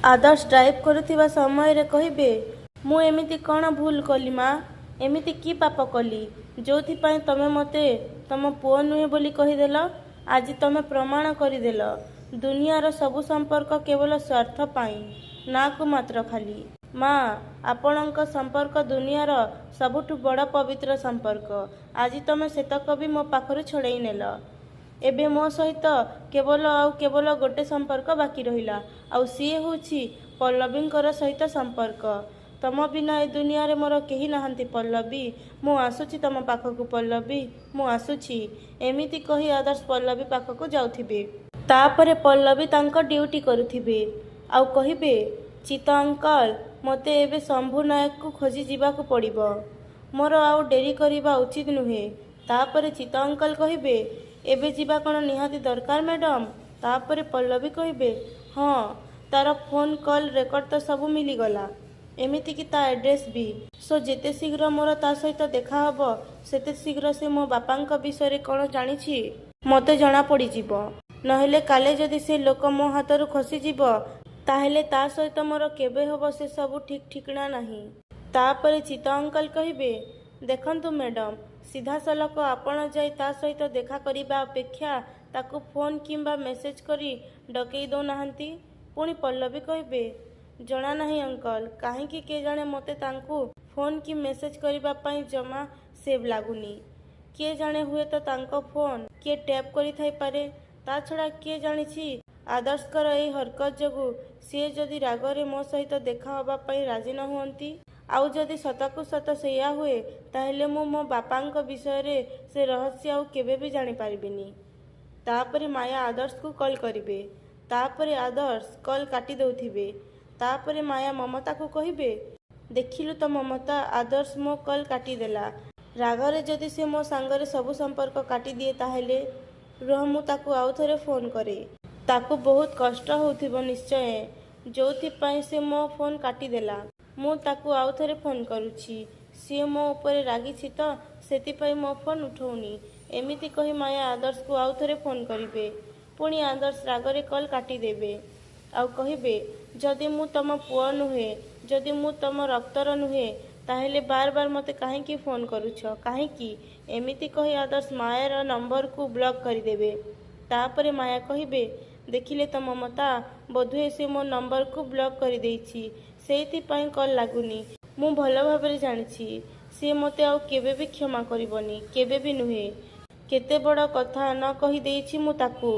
आदर्श drive करुवा समय कहे मु एमिति कौन भूल कली माँ एमिति की पाप कली जो तमें मते तम पुओ नुहे बोली कहीदेल। आज तमें प्रमाण करदेल दुनियार सबु संपर्क केवल स्वार्थ पाई ना को मात्र खाली। माँ आपणक संपर्क दुनियार सबुठु बड़ पवित्र संपर्क। आज तमें सेतक भी मो पाखरु छड़ाई नेल। एबे मो सहित केवल गोटे संपर्क बाकी रहिला आउ सीए होछि पल्लवींकर सहित संपर्क। तम बिना ए दुनिया रे मोर केही नाहंती पल्लवी। मु आसुछि तम पाखकु पल्लवी मु आसुछि। एमिति कही आदर्श पल्लवी पाखकु जाउथिबे। तापरे पल्लवी तांको ड्यूटी करुथिबे आउ कहिबे चित अंकल मते एबे शंभु नायक को खोजी जीवाकु पड़िबो मोर आउ डेरी करिबा उचित नुहे। तापरे चित अंकल कहिबे एबे जीवा कौन निहाती दरकार मैडम। तापरे पल्लवी कहिबे हाँ तार फोन कॉल रेकर्ड तो सबू मिलीगला एमिति कि ता एड्रेस भी। सो जेते शीघ्र मोर ता सहित देखा हबो सेते शीघ्र से मो बापांक विषय कौन जानिछि मते जना पड़ी जीवो। नहेले काले जदि से लोक मो हाथरु खसी जीवो ताहेले ता सहित मोर केबे हबो से सबू ठीक ठिकना नाही। तापरे चित अंकल कहिबे देखंतु मैडम सीधा सलक आपण जाई ता सहित देखा करिबा अपेक्षा ताकू फोन किंबा मेसेज करी डकई दो नाहंती। पुणी पल्लवी कहिबे जना नाही अंकल काहेकि के जाने मते तांकू फोन कि मेसेज करिबा पई जमा सेव लागुनी। किए जाने हुए तो तांको फोन किए टैप करि थाई पारे। ता छड़ा किए जानिछि आदर्शकर एई हरकत जगु सी जदि रागरे मो सहित देखा हबा पई राजी न हुअंती आउ जदि सतकु सत सेया हुए ताहेले मु मो बापांक विषय रे से रहस्य आउ केबे भी जानि पारिबिनी। तापरे माया आदर्श को कॉल करिबे। तापरे आदर्श कॉल काटी दउथिबे। तापरे माया ममता को कहिबे देखिलु तो ममता आदर्श मो कॉल काटी देला। रागरे जदि से मो सांगरे सबु संपर्क काटी दिए ताहेले रह मु ताकू आउ थरे फोन करे। ताकू बहुत कष्ट होउथिबो निश्चय जोथि पई से मो फोन काटी देला। मु ताकू आउ थरे फोन करुछि सी मो ऊपर रागिछि तो सेतिपई मो फोन उठौनी। एमिति कही माया आदर्श को आउ थरे फोन करिबे। पुणी आदर्श रागरे कॉल काटी देबे आउ कहिबे जदि मु तम पुओ नुहे जदि मु तम रक्तर नुहे ताहेले बार बार मते काहेकि फोन करुछ काहेकि। एमिति कही आदर्श मायार नंबर को ब्लॉक करिदेबे। तापरे माया कहिबे देखिले तो ममता बोधुए से मो नंबर को ब्लॉक कर देइछि सेइथिपई कॉल लागुनी। मु भल भाबरे जानिछि से मते आउ केबे भी क्षमा करिबनी केबे भी नुहे। केते बड़ कथा न कही देइछि मु ताकू।